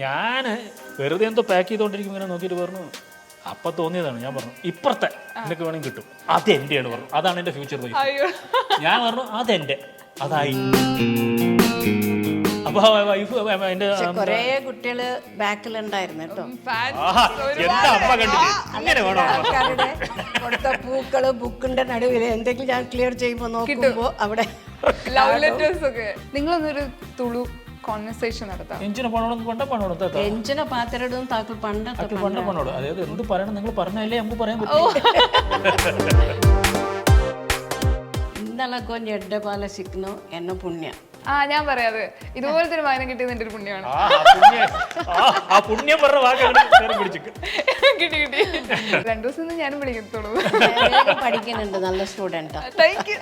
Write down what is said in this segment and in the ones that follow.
ഞാൻ വെറുതെ എന്തോ പാക്ക് ചെയ്തുകൊണ്ടിരിക്കും ഇങ്ങനെ നോക്കിയിട്ട് പറഞ്ഞു, അപ്പൊ തോന്നിയതാണ്. ഞാൻ പറഞ്ഞു ഇപ്പുറത്തെ നിനക്ക് വേണമെങ്കിൽ കിട്ടും, അത് എന്റെയാണ് പറഞ്ഞു. അതാണ് എന്റെ ഫ്യൂച്ചർ വൈഫ്. ഞാൻ പറഞ്ഞു അതെന്റെ, അതായി. അപ്പൊ വൈഫ് എന്റെ കൊറേ കുട്ടികള് ബാക്കിലുണ്ടായിരുന്നു കേട്ടോ. എന്താ അമ്മ കണ്ടില്ലേ, അങ്ങനെ വേണോ? ആൾക്കാരുടെ കൊടുത്ത പൂക്കള് ബുക്കിന്റെ നടുവില് എന്തെങ്കിലും ഞാൻ ക്ലിയർ ചെയ്യുമ്പോ നോക്കുമ്പോ അവിടെ ലവ് ലെറ്റേഴ്സ് ഒക്കെ. നിങ്ങളൊന്നൊരു തുളു കോൺവെർസേഷൻ നടത്താം. എഞ്ചിനെ പണോടും കൊണ്ട പണോടും എഞ്ചിനെ പാത്രടും താക്കൾ പണ്ടത്തെ പണ്ട പണോട്. അതായത് എന്ത് പറയണം നിങ്ങൾ പറഞ്ഞല്ലേ നമുക്ക് പറയാൻ പറ്റും. ഇന്നലെ കൊഞ്ചം എഡ്ഡ പാല സിക്കുന്നു എന്നെ പുണ്യ. ഞാൻ പറയാതെ ഇതുപോലത്തെ ഒരു മകനെ കിട്ടിയത് എന്റെ ഒരു പുണ്യമാണ്. ആ പുണ്യം പറഞ്ഞ വാക്കുകൾ കിട്ടി 2 ദിവസം ഞാനും വിളിക്കത്തുള്ളൂ. പഠിക്കുന്നുണ്ട്, നല്ല സ്റ്റുഡൻറ്റാ. Thank you.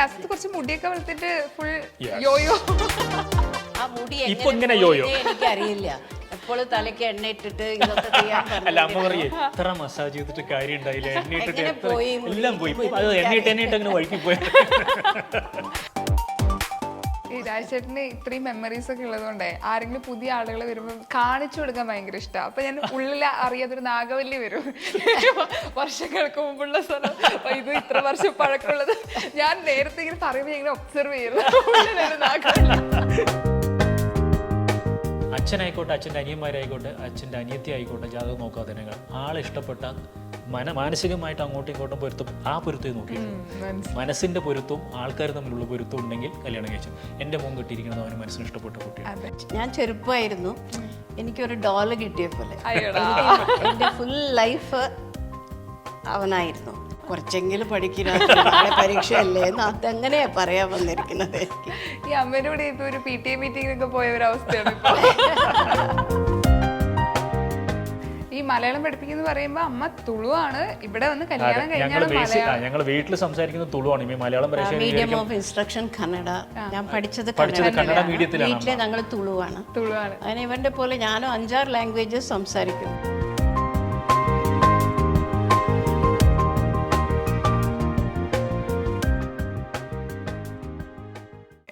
അസത്ത് കുറച്ച് മുടിയൊക്കെ വളർത്തിട്ട് ഫുൾ യോയോ. ആ മുടി ഇപ്പൊ ഇങ്ങനെ യോയോ എനിക്കറിയില്ല. എപ്പോഴും തലയ്ക്ക് എണ്ണ ഇട്ടിട്ട് ഇതൊക്കെ ചെയ്യാൻ അല്ല അമ്മ പറയേ എത്ര മസാജ് ചെയ്തിട്ട് കാര്യം ഉണ്ടായില്ല, എണ്ണ ഇട്ടിട്ട് പോയി എല്ലാം പോയി. അത് എണ്ണയിട്ട് അങ്ങനെ വഴിക്ക് പോയി. ഈ രാജേട്ടന് ഇത്രയും മെമ്മറീസ് ഒക്കെ ഉള്ളതുകൊണ്ട് ആരെങ്കിലും പുതിയ ആളുകൾ വരുമ്പോൾ കാണിച്ചു കൊടുക്കാൻ ഭയങ്കര ഇഷ്ടമാണ്. അപ്പൊ ഞാൻ ഉള്ളിൽ അറിയാതൊരു നാഗവല്ലി വരും, വർഷങ്ങൾക്ക് മുമ്പുള്ള സ്ഥലം, ഇത് ഇത്ര വർഷം പഴക്കമുള്ളത്. ഞാൻ നേരത്തെ ഇങ്ങനെ പറയുമ്പോൾ ഇങ്ങനെ ഒബ്സർവ് ചെയ്യുന്നു. അച്ഛനായിക്കോട്ടെ, അച്ഛൻ്റെ അനിയന്മാരായിക്കോട്ടെ, അച്ഛൻ്റെ അനിയത്തി ആയിക്കോട്ടെ, ജാതകം നോക്കാതെ നിങ്ങൾ ആളെ ഇഷ്ടപ്പെട്ട മാനസികമായിട്ട് അങ്ങോട്ടും ഇങ്ങോട്ടും പൊരുത്തം, ആ പൊരുത്തം നോക്കി. മനസ്സിന്റെ പൊരുത്തവും ആൾക്കാർ തമ്മിലുള്ള പൊരുത്തം ഉണ്ടെങ്കിൽ കല്യാണം കഴിച്ചു. എൻ്റെ മോൻ കിട്ടിയിരിക്കുന്നത് അവന് മനസ്സിന് ഇഷ്ടപ്പെട്ട കുട്ടിയാണ്. ഞാൻ ചെറുപ്പമായിരുന്നു, എനിക്കൊരു ഡോള് കിട്ടിയ പോലെ. എൻ്റെ ഫുൾ ലൈഫ് അവനായിരുന്നു. കുറച്ചെങ്കിലും പഠിക്കുന്ന പരീക്ഷയല്ലേ എന്ന് അതെങ്ങനെയാ പറയാൻ വന്നിരിക്കുന്നത്. ഈ അമ്മേന്റെ കൂടെ ഇപ്പൊ ഒരു PTA മീറ്റിംഗിനൊക്കെ പോയ ഒരു അവസ്ഥയാണ്. ഈ മലയാളം പഠിപ്പിക്കുന്ന പറയുമ്പോ അമ്മ തുളുവാണ്, ഇവിടെ വന്ന് കല്യാണം കഴിഞ്ഞാണ് മലയാളം. ഞങ്ങൾ വീട്ടിൽ സംസാരിക്കുന്നത് തുളുവാണ്. ഈ Malayalam medium of instruction Kannada. ഞാൻ പഠിച്ചത് കന്നഡ മീഡിയത്തിലാണ്. വീട്ടിലെ ഞങ്ങൾ തുളുവാണ്. അതിന് ഇവന്റെ പോലെ ഞാനും 5-6 ലാംഗ്വേജസ് സംസാരിക്കുന്നു.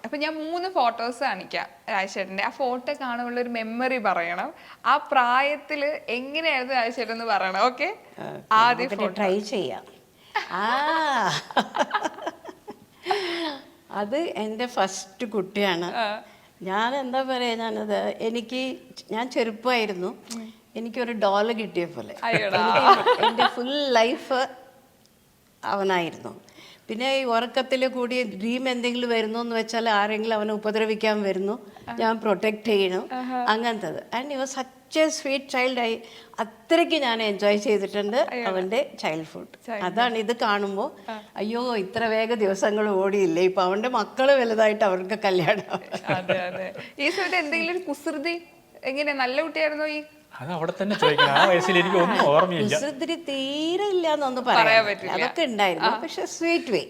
അപ്പൊ ഞാൻ 3 ഫോട്ടോസ് കാണിക്കാം രാജേട്ടന്റെ. ആ ഫോട്ടോ കാണുമ്പോൾ ഒരു മെമ്മറി പറയണം. ആ പ്രായത്തില് എങ്ങനെയായിരുന്നു രാജേട്ടൻ എന്ന് പറയണം. ഓക്കെ, ആദ്യം ട്രൈ ചെയ്യാം. അത് എൻ്റെ ഫസ്റ്റ് കുട്ടിയാണ്. ഞാൻ എന്താ പറയാ, ഞാൻ ചെറുപ്പമായിരുന്നു, എനിക്കൊരു ഡോള് കിട്ടിയ പോലെ. എൻ്റെ ഫുൾ ലൈഫ് അവനായിരുന്നു. പിന്നെ ഈ ഉറക്കത്തിൽ കൂടി ഡ്രീം എന്തെങ്കിലും വരുന്നു എന്ന് വെച്ചാൽ ആരെങ്കിലും അവനെ ഉപദ്രവിക്കാൻ വരുന്നു, ഞാൻ പ്രൊട്ടക്റ്റ് ചെയ്യണം, അങ്ങനത്തത്. And you was such a sweet child. അത്രയ്ക്ക് ഞാൻ എൻജോയ് ചെയ്തിട്ടുണ്ട് അവൻ്റെ ചൈൽഡ്ഹുഡ്. അതാണ് ഇത് കാണുമ്പോൾ അയ്യോ ഇത്ര വേഗ ദിവസങ്ങൾ ഓടിയില്ലേ, ഇപ്പൊ അവൻ്റെ മക്കള് വലുതായിട്ട് അവർക്ക് കല്യാണം. ഈ സമയത്ത് എന്തെങ്കിലും ഒരു കുസൃതി എങ്ങനെ, നല്ല കുട്ടിയായിരുന്നോ? ഈ അത് അവിടെ തന്നെ ചോദിക്കണം. ആ വയസ്സിൽ എനിക്ക് ഒന്നും ഓർമ്മയില്ല. കുസൃതി തീരെ ഇല്ല എന്നൊന്നും പറയാൻ പറ്റില്ല. അതൊക്കെ ഉണ്ടായിരുന്നു, പക്ഷെ സ്വീറ്റ് വേ.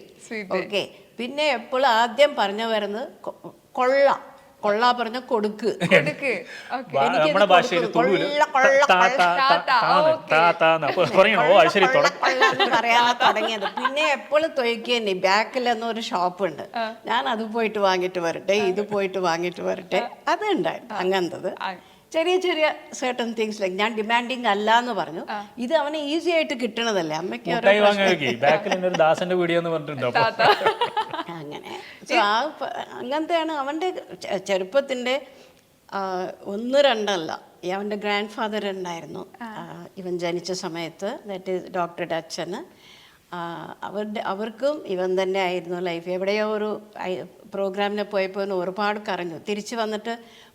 ഓക്കെ. പിന്നെ എപ്പോഴും ആദ്യം പറഞ്ഞു വരുന്നത് കൊള്ള പറഞ്ഞ കൊടുക്ക്. നമ്മുടെ ഭാഷയിൽ പറയാൻ തുടങ്ങിയത്. പിന്നെ എപ്പോഴും തൊയ്ക്കന്നെ ബാക്കിലെന്നോ ഒരു ഷോപ്പ് ഉണ്ട്, ഞാൻ അത് പോയിട്ട് വാങ്ങിട്ട് വരട്ടെ, ഇത് പോയിട്ട് വാങ്ങിട്ട് വരട്ടെ, അത് ഉണ്ടായിരുന്നു. അങ്ങനത്തത് ചെറിയ ചെറിയ സർട്ടൺ തിങ്സ് ലൈക്ക്. ഞാൻ ഡിമാൻഡിങ് അല്ല എന്ന് പറഞ്ഞു. ഇത് അവന് ഈസി ആയിട്ട് കിട്ടണതല്ലേ. അമ്മയ്ക്ക് അങ്ങനെ അങ്ങനത്തെയാണ് അവൻ്റെ ചെറുപ്പത്തിൻ്റെ. 1-2 അല്ല, അവൻ്റെ ഗ്രാൻഡ് ഫാദർ ഉണ്ടായിരുന്നു ഇവൻ ജനിച്ച സമയത്ത്. ദാറ്റ് ഈസ് ഡോക്ടറുടെ അച്ഛന്. അവർക്കും ഇവൻ തന്നെ ആയിരുന്നു ലൈഫ്. എവിടെയോ ഒരു പ്രോഗ്രാമിന് പോയപ്പോൾ ഒരുപാട് കരഞ്ഞു. തിരിച്ചു വന്നിട്ട്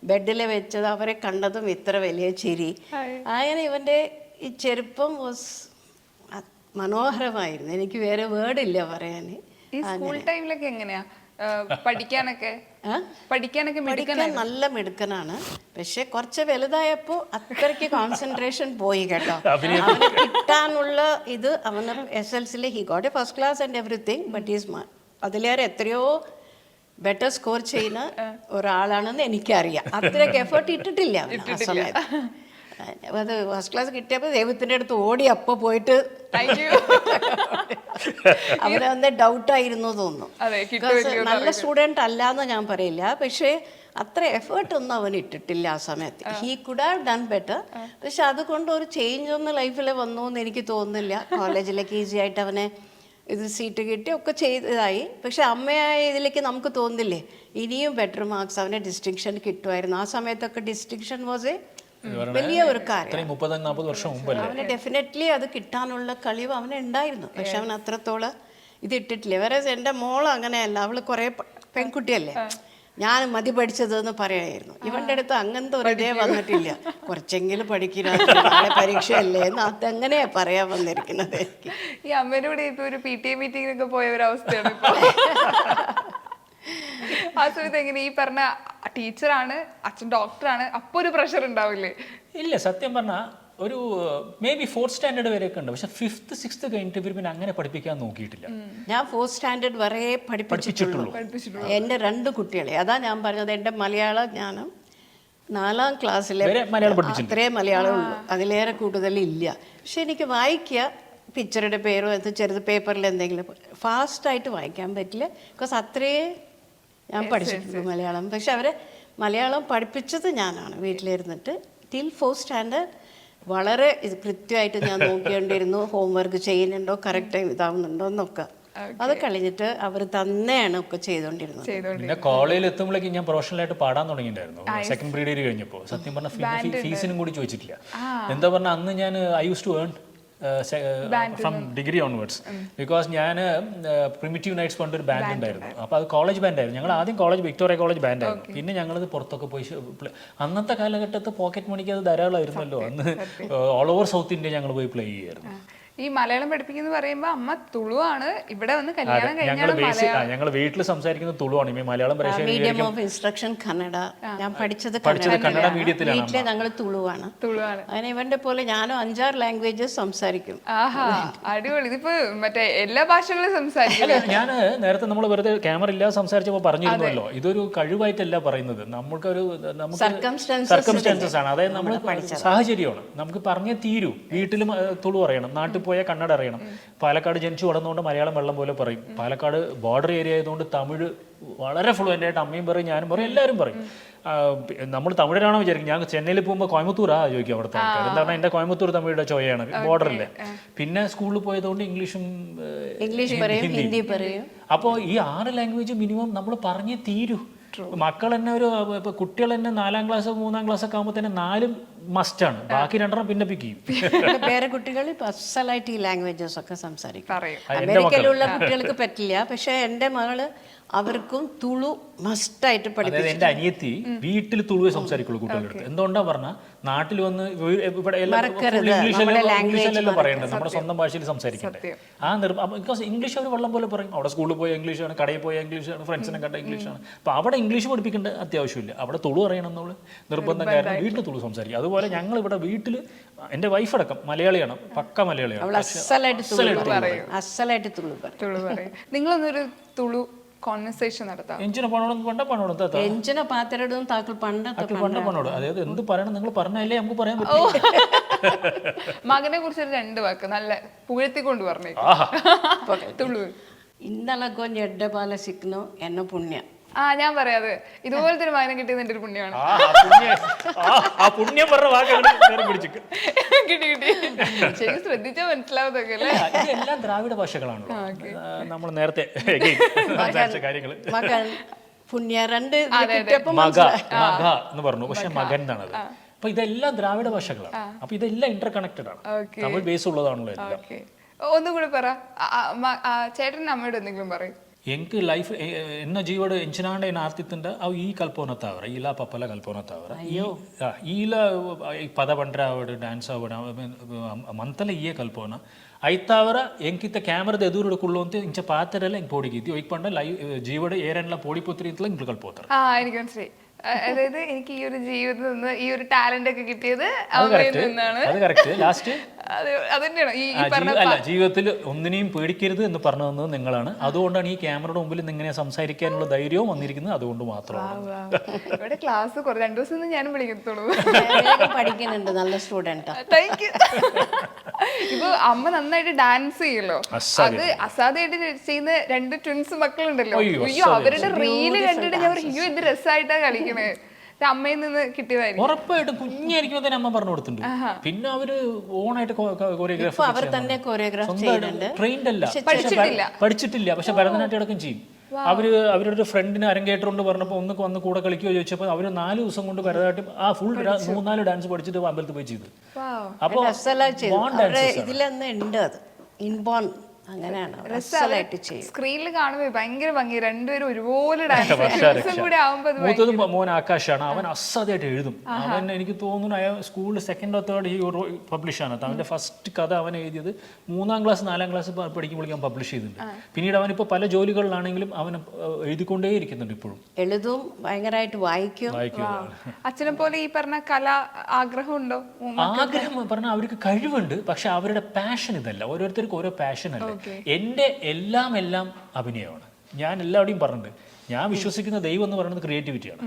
ബെഡിൽ വെച്ചത് അവരെ കണ്ടതും ഇത്ര വലിയ ചിരി. അങ്ങനെ ഇവൻ്റെ ഈ ചെറുപ്പം വാസ് മനോഹരമായിരുന്നു. എനിക്ക് വേറെ വേർഡില്ല പറയാൻ. ഈ സ്കൂൾ ടൈമിലൊക്കെ എങ്ങനെയാ പഠിക്കാനൊക്കെ നല്ല മിടുക്കനാണ്. പക്ഷെ കുറച്ച് വലുതായപ്പോ അത്രയ്ക്ക് കോൺസെൻട്രേഷൻ പോയി കേട്ടോ. അവന് കിട്ടാനുള്ള ഇത് അവന് SLCയിൽ he got a first class and everything, but is അതിലേറെ എത്രയോ ബെറ്റർ സ്കോർ ചെയ്യുന്ന ഒരാളാണെന്ന് എനിക്കറിയാം. അത്രയ്ക്ക് എഫേർട്ട് ഇട്ടിട്ടില്ല ആ സമയത്ത്. അത് ഫസ്റ്റ് ക്ലാസ് കിട്ടിയപ്പോൾ ദൈവത്തിൻ്റെ അടുത്ത് ഓടി അപ്പോൾ പോയിട്ട് അവരെ ഡൗട്ടായിരുന്നു തോന്നുന്നു. നല്ല സ്റ്റുഡൻറ് അല്ല എന്ന് ഞാൻ പറയില്ല, പക്ഷേ അത്ര എഫേർട്ടൊന്നും അവൻ ഇട്ടിട്ടില്ല ആ സമയത്ത്. He could have done better. പക്ഷെ അതുകൊണ്ട് ഒരു ചേഞ്ച് ഒന്നും ലൈഫിൽ വന്നു എന്ന് എനിക്ക് തോന്നുന്നില്ല. കോളേജിലേക്ക് ഈസി ആയിട്ട് അവനെ ഇത് സീറ്റ് കിട്ടി ഒക്കെ ചെയ്തതായി. പക്ഷെ അമ്മയായ ഇതിലേക്ക് നമുക്ക് തോന്നുന്നില്ലേ ഇനിയും ബെറ്റർ മാർക്സ് അവന് ഡിസ്റ്റിങ്ഷൻ കിട്ടുമായിരുന്നു. ആ സമയത്തൊക്കെ ഡിസ്റ്റിങ്ഷൻ വാസ് എ വലിയ ഒരു കാര്യം. 30-40 വർഷം മുമ്പല്ലേ. അവന് ഡെഫിനറ്റ്ലി അത് കിട്ടാനുള്ള കഴിവ് അവന് ഉണ്ടായിരുന്നു. പക്ഷെ അവൻ അത്രത്തോളം ഇത് ഇട്ടിട്ടില്ല. വേറെ എൻ്റെ മോള് അങ്ങനെയല്ല. അവള് കുറേ പെൺകുട്ടിയല്ലേ, ഞാൻ മതി പഠിച്ചതെന്ന് പറയായിരുന്നു. ഇവന്റെ അടുത്ത് അങ്ങനത്തെ ഒരു ഇതേ വന്നിട്ടില്ല. കുറച്ചെങ്കിലും പഠിക്കുന്ന പരീക്ഷയല്ലേ എന്ന് അതെങ്ങനെയാ പറയാൻ വന്നിരിക്കുന്നത്. ഈ അമ്മേന്റെ കൂടെ ഇപ്പൊ ഒരു PTA മീറ്റിങ്ങിനൊക്കെ പോയ ഒരു അവസ്ഥയാണ് ഇപ്പൊ. ആ സമയത്ത് എങ്ങനെ ഈ പറഞ്ഞ ടീച്ചറാണ്, അച്ഛൻ ഡോക്ടറാണ്, അപ്പൊ ഒരു പ്രഷർ ഉണ്ടാവില്ലേ? ഇല്ല, സത്യം പറഞ്ഞാൽ ഒരു മേ ബി 4th സ്റ്റാൻഡേർഡ് വരെയൊക്കെ ഉണ്ട്. പക്ഷെ 5th 6th കഴിഞ്ഞിട്ട് ഇവർ പിന്നെ അങ്ങനെ പഠിപ്പിക്കാൻ നോക്കിയിട്ടില്ല. ഞാൻ 4th സ്റ്റാൻഡേർഡ് വരെ പഠിപ്പിച്ചിട്ടുള്ളൂ എൻ്റെ 2 കുട്ടികളെ. അതാ ഞാൻ പറഞ്ഞത്, എൻ്റെ മലയാള ജ്ഞാനം 4ാം ക്ലാസ്സിലെ അത്രേ മലയാളം ഉള്ളൂ, അതിലേറെ കൂടുതലില്ല. പക്ഷെ എനിക്ക് വായിക്കുക, പിക്ചറുടെ പേരോ അത് ചെറുത് പേപ്പറിൽ എന്തെങ്കിലും ഫാസ്റ്റായിട്ട് വായിക്കാൻ പറ്റില്ല. ബിക്കോസ് അത്രേ ഞാൻ പഠിച്ചിട്ടുള്ളൂ മലയാളം. പക്ഷെ അവരെ മലയാളം പഠിപ്പിച്ചത് ഞാനാണ് വീട്ടിലിരുന്നിട്ട്. ടിൽ 4th സ്റ്റാൻഡേർഡ് വളരെ ഇത് കൃത്യമായിട്ട് ഞാൻ നോക്കിക്കൊണ്ടിരുന്നു. ഹോംവർക്ക് ചെയ്യുന്നുണ്ടോ, കറക്റ്റ് ഇതാവുന്നുണ്ടോ എന്നൊക്കെ. അത് കഴിഞ്ഞിട്ട് അവർ തന്നെയാണ് ഒക്കെ ചെയ്തോണ്ടിരുന്നത്. പിന്നെ കോളേജിൽ എത്തുമ്പോഴേക്കും ഞാൻ പ്രൊഫഷണലായിട്ട് പാടാൻ തുടങ്ങിയിട്ടുണ്ടായിരുന്നു. സെക്കൻഡ് ബ്രീഡ് കഴിഞ്ഞപ്പോൾ സത്യം പറഞ്ഞ ഫീസിനും കൂടി ചോദിച്ചിട്ടില്ല. എന്താ പറഞ്ഞാൽ അന്ന് ഞാൻ I use to earn from degree onwards. Because ഞാൻ പ്രിമിറ്റീവ് നൈറ്റ്സ് കൊണ്ടൊരു ബാൻഡ് ഉണ്ടായിരുന്നു. അപ്പോൾ അത് കോളേജ് ബാൻഡായിരുന്നു. ഞങ്ങൾ ആദ്യം വിക്ടോറിയ കോളേജ് ബാൻഡായിരുന്നു. പിന്നെ ഞങ്ങളത് പുറത്തൊക്കെ പോയി അന്നത്തെ കാലഘട്ടത്തിൽ പോക്കറ്റ് മണിക്ക് അത് ധാരാളമായിരുന്നല്ലോ. അന്ന് ഓൾ ഓവർ സൗത്ത് ഇന്ത്യ ഞങ്ങൾ പോയി പ്ലേ ചെയ്യായിരുന്നു. ഈ മലയാളം പഠിപ്പിക്കുന്ന പറയുമ്പോ അമ്മ തുളുവാണ്, ഇവിടെ വന്ന് കല്യാണം ഞങ്ങൾ വീട്ടിൽ സംസാരിക്കുന്നത് തുളുവാണ്. ഈ Malayalam medium of instruction Kannada. ഞാൻ പഠിച്ചത് കന്നഡ മീഡിയത്തിലാണ്. വീട്ടിലെ ഞങ്ങൾ തുളുവാണ്. അങ്ങനെ ഇവന്റെ പോലെ ഞാനും 5-6 ലാംഗ്വേജസ് സംസാരിക്കും. ആഹാ, അടിപൊളി. ഇതിപ്പോ മറ്റേ എല്ലാ ഭാഷകളും സംസാരിക്കും. ഞാൻ നേരത്തെ നമ്മൾ വെറുതെ ക്യാമറ ഇല്ലാതെ സംസാരിച്ചപ്പോൾ പറഞ്ഞിരുന്നല്ലോ, ഇതൊരു കഴിവായിട്ടല്ല പറയുന്നത്. നമുക്കൊരു സർക്കംസ്റ്റാൻസസ് ആണ്. അതായത് നമ്മൾ സാഹചര്യമാണ്. നമുക്ക് പറഞ്ഞേ തീരൂ. വീട്ടിലും തുളു അറിയണം, നാട്ടിൽ പോയ കന്നഡ അറിയണം. പാലക്കാട് ജനിച്ചു വളർന്നുകൊണ്ട് മലയാളം വെള്ളം പോലെ പറയും. പാലക്കാട് ബോർഡർ ഏരിയ ആയതുകൊണ്ട് തമിഴ് വളരെ ഫ്ലുവൻ്റ് ആയിട്ട് അമ്മയും പറയും, ഞാനും പറയും, എല്ലാവരും പറയും. നമ്മൾ തമിഴരാണോ വിചാരിക്കും. ഞാൻ ചെന്നൈയിൽ പോകുമ്പോൾ കോയമ്പത്തൂരാ ചോദിക്കും അവിടുത്തെ ആൾക്കാർ. എന്താ പറഞ്ഞാൽ എൻ്റെ കോയമ്പത്തൂർ തമിഴുടെ ചോയാണ്, ബോർഡറില്ലേ. പിന്നെ സ്കൂളിൽ പോയതുകൊണ്ട് ഇംഗ്ലീഷ് പറയും, ഹിന്ദി പറയും. അപ്പോൾ ഈ 6 ലാംഗ്വേജ് മിനിമം നമ്മൾ പറഞ്ഞേ തീരൂ. മക്കൾ തന്നെ ഇപ്പൊ കുട്ടികൾ തന്നെ 4ാം ക്ലാസ് 3ാം ക്ലാസ് ഒക്കെ ആകുമ്പോൾ തന്നെ 4 മസ്റ്റാണ്. ബാക്കി 2 പിന്നെ പിക്ക് ചെയ്യും. വേറെ കുട്ടികൾ ഇപ്പൊ അസലായിട്ട് ഈ ലാംഗ്വേജസ് ഒക്കെ സംസാരിക്കും. അമേരിക്കയിലുള്ള കുട്ടികൾക്ക് പറ്റില്ല. പക്ഷെ എൻ്റെ മകള് അവർക്കും തുളു മസ്റ്റായിട്ട് പഠിപ്പിക്കും. എൻ്റെ അനിയത്തി വീട്ടിൽ തുളുവേ സംസാരിക്കുള്ളൂ കുട്ടികളുടെ അടുത്ത്. എന്തുകൊണ്ടാ പറഞ്ഞാൽ നാട്ടിൽ വന്ന് ഇവിടെ ഇംഗ്ലീഷല്ലോ പറയണ്ടത്, നമ്മുടെ സ്വന്തം ഭാഷയിൽ സംസാരിക്കണ്ടേ. ബിക്കോസ് ഇംഗ്ലീഷ് അവർ വെള്ളം പോലെ പറയും. അവിടെ സ്കൂളിൽ പോയ ഇംഗ്ലീഷാണ്, കടയിൽ പോയ ഇംഗ്ലീഷാണ്, ഫ്രണ്ട്സിനെ കണ്ട ഇംഗ്ലീഷാണ്. അപ്പോൾ അവിടെ ഇംഗ്ലീഷ് പഠിപ്പിക്കേണ്ട അത്യാവശ്യമില്ല. അവിടെ തുളു അറിയണം എന്നുള്ള നിർബന്ധം കാരണം വീട്ടിൽ തുളു സംസാരിക്കും. അതുപോലെ ഞങ്ങൾ ഇവിടെ വീട്ടിൽ എൻ്റെ വൈഫ് അടക്കം മലയാളിയാണ്, പക്ക മലയാളിയാണ്. അസലായിട്ട് തുളു പറയും. നിങ്ങളൊന്നൊരു തുളു കോൺവെർസേഷൻ നടത്താം. എഞ്ചിനെ പാത്രടും താക്കൾ പണ്ടോട് അതായത് എന്ത് പറയണം നിങ്ങൾ പറഞ്ഞല്ലേ നമുക്ക് പറയാൻ പറ്റും. മകനെ കുറിച്ച് 2 വാക്ക് നല്ല പുകഴ്ത്തിക്കൊണ്ട് പറഞ്ഞേ. തുളു ഇന്നലെ കൊഞ്ച് എഡ്ഡ പാല സിക്കുന്നു എന്നെ പുണ്യ. ഞാൻ പറയാതെ ഇതുപോലത്തെ ഒരു മകനെ കിട്ടിയത് എന്റെ ഒരു പുണ്യമാണ്. ശരി, ശ്രദ്ധിച്ചാ മനസ്സിലാവുന്നതൊക്കെ അല്ലേ. ഇതെല്ലാം ദ്രാവിഡ ഭാഷകളാണല്ലോ. നമ്മൾ നേരത്തെ കാര്യങ്ങള് പുണ്യ 2 മഗ എന്ന് പറഞ്ഞു, പക്ഷെ മകൻ എന്നാണത്. അപ്പൊ ഇതെല്ലാം ദ്രാവിഡ ഭാഷകളാണ്. അപ്പൊ ഇതെല്ലാം ഇന്റർ കണക്റ്റഡ് ആണ്, തമിഴ് ബേസ് ഉള്ളതാണല്ലോ എല്ലാം. ഒന്നുകൂടെ പറ, ചേട്ടൻ അമ്മയോട് എന്തെങ്കിലും പറയും. എനിക്ക് ಲೈಫ್ ಎನ್ನ ಜೀವಡ ಎಂಚಿನಾಂಡ ಏನು ಆರ್ತಿತ್ತಂಡ ಅವು ಈ ಕಲ್ಪೋನತ್ತಾವ್ರ ಇಲ್ಲ ಪಪ್ಪಲ ಕಲ್ಪೋನತ್ತಾವ್ರ ಈಲ ಪದ ಬಂಡ್ರೆ ಆವಡು ಡ್ಯಾನ್ಸ್ ಆವಡು ಮಂತಲ ಈಯೇ ಕಲ್ಪೋನ ಐತಾವರ ಎಂಕಿತ್ತ ಕ್ಯಾಮರದ ಎದುರು ಕುಳ್ಳು ಅಂತ ಇಂಚ ಪಾತ್ರೆಲ್ಲ ಹಿಂಗೆ ಪೋಡಿಗಿದ್ದಿ ಒಯ್ಕ್ ಪಂಡ ಲೈವ್ ಜೀವಡ ಏರೆಲ್ಲ ಪೋಡಿಪುತ್ರಿ ಅಂತಲ್ಲ ಹಿಂಗೆ ಕಲ್ಪೋತಾರ. എനിക്ക് മനസ്സിലായി. അതായത് എനിക്ക് ഈ ഒരു ജീവിതത്തിൽ നിന്ന് ഈ ഒരു ടാലന്റ് ഒക്കെ കിട്ടിയത് അമ്മയിൽ നിന്നാണ്. അതന്നെയാണ് ഈ അല്ല, ജീവിതത്തിൽ ഒന്നിനെയും പേടിക്കരുത് എന്ന് പറഞ്ഞു തന്നത് നിങ്ങളാണ്. അതുകൊണ്ടാണ് ഈ ക്യാമറയുടെ മുമ്പിൽ ഇങ്ങനെ സംസാരിക്കാനുള്ള ധൈര്യവും വന്നിരിക്കുന്നത്. അതുകൊണ്ട് മാത്രമാണ്. ഇവിടെ ക്ലാസ് 2 ദിവസം ഞാനും വിളിക്കത്തുള്ളൂ. പഠിക്കുന്നുണ്ട്, നല്ല സ്റ്റുഡൻറ്റാ. Thank you. ഇപ്പൊ അമ്മ നന്നായിട്ട് ഡാൻസ് ചെയ്യല്ലോ. അത് അസാധ്യമായിട്ട് ചെയ്യുന്ന 2 ട്വിൻസ് മക്കളുണ്ടല്ലോ. അയ്യോ, അവരുടെ റീല് കണ്ടിട്ട് ഞാൻ അയ്യോ ഇത് രസമായിട്ടാ കളിക്കണേ. അമ്മയിൽ നിന്ന് കിട്ടിയതായിരിക്കും. ഉറപ്പായിട്ടും കുഞ്ഞായിരിക്കും തന്നെ അമ്മ പറഞ്ഞു കൊടുത്തിട്ടുണ്ട്. പിന്നെ അവര് ഓണായിട്ട് കൊറിയോഗ്രാഫി അവർ തന്നെ കൊറിയോഗ്രാഫ് ചെയ്യുന്നുണ്ട്. ട്രെയിൻഡ് അല്ല, പഠിച്ചിട്ടില്ല, പക്ഷെ ഭരതനാട്യം അടക്കം ചെയ്യും. അവരുടെ ഒരു ഫ്രണ്ടിന് അരങ്ങേറ്ററുണ്ട് പറഞ്ഞപ്പോൾ ഒന്ന് വന്ന് കൂടെ കളിക്കുകയോ ചോദിച്ചപ്പോൾ അവര് 4 ദിവസം കൊണ്ട് ഭരതനാട്യം ആ ഫുൾ 3-4 ഡാൻസ് പഠിച്ചിട്ട് അമ്പലത്തിൽ പോയി ചെയ്തു. അപ്പൊ ഇതിലൊന്നും ഉണ്ട്, അത് ഇൻബോൺ അങ്ങനെയാണ്. സ്ക്രീനിൽ കാണുമ്പോ ഭയങ്കര ഭംഗി, രണ്ടുപേരും ഒരുപോലെ മൂത്തത് മോൻ ആകാശാണ്. അവൻ അസാധ്യമായിട്ട് എഴുതും. അവൻ എനിക്ക് തോന്നുന്നു അയാൾ സ്കൂളിൽ 2nd or 3rd പബ്ലിഷ് ആണ്. അവന്റെ ഫസ്റ്റ് കഥ അവൻ എഴുതിയത് 3ാം ക്ലാസ് 4ാം ക്ലാസ് പഠിക്കുമ്പോഴേക്കും പബ്ലിഷ് ചെയ്തിട്ടുണ്ട്. പിന്നീട് അവനിപ്പോൾ പല ജോലികളിലാണെങ്കിലും അവൻ എഴുതിക്കൊണ്ടേ ഇരിക്കുന്നുണ്ട്. ഇപ്പോഴും എഴുതും, ഭയങ്കരമായിട്ട് വായിക്കും. അച്ഛനെ പോലെ ഈ പറഞ്ഞ കല ആഗ്രഹം ഉണ്ടോ? ആഗ്രഹം പറഞ്ഞാൽ അവർക്ക് കഴിവുണ്ട്, പക്ഷെ അവരുടെ പാഷൻ ഇതല്ല. ഓരോരുത്തർക്കും ഓരോ പാഷൻ അല്ല. എൻ്റെ എല്ലാം അഭിനയമാണ്. ഞാൻ എല്ലാവരുടെയും പറഞ്ഞിട്ടുണ്ട്, ഞാൻ വിശ്വസിക്കുന്ന ദൈവം എന്ന് പറയുന്നത് ക്രിയേറ്റിവിറ്റിയാണ്.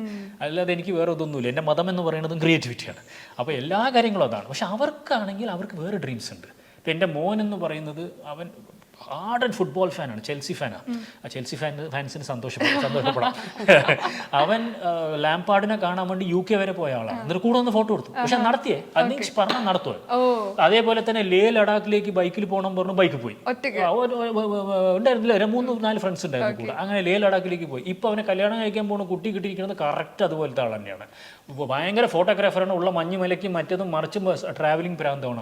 അല്ലാതെ എനിക്ക് വേറെ ഇതൊന്നുമില്ല. എൻ്റെ മതം എന്ന് പറയുന്നതും ക്രിയേറ്റിവിറ്റിയാണ്. അപ്പോൾ എല്ലാ കാര്യങ്ങളും അതാണ്. പക്ഷെ അവർക്കാണെങ്കിൽ അവർക്ക് വേറെ ഡ്രീംസ് ഉണ്ട്. ഇപ്പം എൻ്റെ മോൻ എന്ന് പറയുന്നത് അവൻ ഹാർഡ് ഫുട്ബോൾ ഫാനാണ്, ചെൽസി ഫാനാണ്. ആ ചെൽസി ഫാൻസിന് സന്തോഷപ്പെടാം. അവൻ ലാംപാർഡിനെ കാണാൻ വേണ്ടി UK വരെ പോയ ആളാണ്. എന്നിട്ട് കൂടെ ഒന്ന് ഫോട്ടോ എടുത്തു. പക്ഷെ നടത്തിയേ അന്ന് പറഞ്ഞാൽ നടത്തുമോ. അതേപോലെ തന്നെ ലേ ലഡാക്കിലേക്ക് ബൈക്കിൽ പോകണം പറഞ്ഞു ബൈക്കിൽ പോയി. ഉണ്ടായിരുന്നില്ല, 3-4 ഫ്രണ്ട്സ് ഉണ്ടായിരുന്നു കൂടെ. അങ്ങനെ ലേ ലഡാക്കിലേക്ക് പോയി. ഇപ്പൊ അവനെ കല്യാണം കഴിക്കാൻ പോകുന്ന കുട്ടി കിട്ടിയിരിക്കുന്നത് കറക്റ്റ് അതുപോലത്തെ ആൾ തന്നെയാണ്. ഭയങ്കര ഫോട്ടോഗ്രാഫറാണ്. ഉള്ള മഞ്ഞുമലയ്ക്കും മറ്റതും മറിച്ചും ട്രാവലിംഗ് പ്രാന്തമാണ്.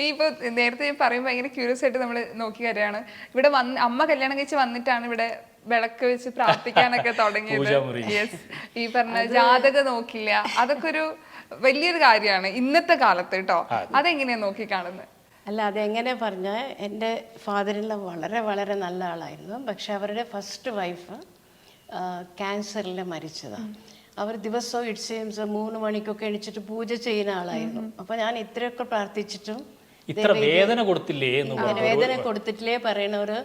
ഇപ്പൊ നേരത്തെ ഞാൻ പറയുമ്പോൾ ഭയങ്കര ക്യൂരിയസ് ആയിട്ട് നമ്മൾ നോക്കി കാര്യമാണ്. ഇവിടെ അമ്മ കല്യാണം കഴിച്ച് വന്നിട്ടാണ് ഇവിടെ വിളക്ക് വെച്ച് പ്രാർത്ഥിക്കാനൊക്കെ തുടങ്ങിയത്. യെസ്, ഈ പറഞ്ഞ ജാതക നോക്കില്ല, അതൊക്കെ ഒരു വലിയൊരു കാര്യമാണ് ഇന്നത്തെ കാലത്ത് കേട്ടോ. അതെങ്ങനെയാ നോക്കി കാണുന്നത്? അല്ല, അതെങ്ങനെ പറഞ്ഞാൽ എൻ്റെ ഫാദറിനുള്ള വളരെ വളരെ നല്ല ആളായിരുന്നു. പക്ഷെ അവരുടെ ഫസ്റ്റ് വൈഫ് ക്യാൻസറിൽ മരിച്ചതാണ്. അവർ ദിവസവും ഇറ്റ് സീംസ് 3 മണിക്കൊക്കെ എണിച്ചിട്ട് പൂജ ചെയ്യുന്ന ആളായിരുന്നു. അപ്പൊ ഞാൻ ഇത്രയൊക്കെ പ്രാർത്ഥിച്ചിട്ടും വേദന കൊടുത്തിട്ടില്ലേ പറയുന്ന ഒരു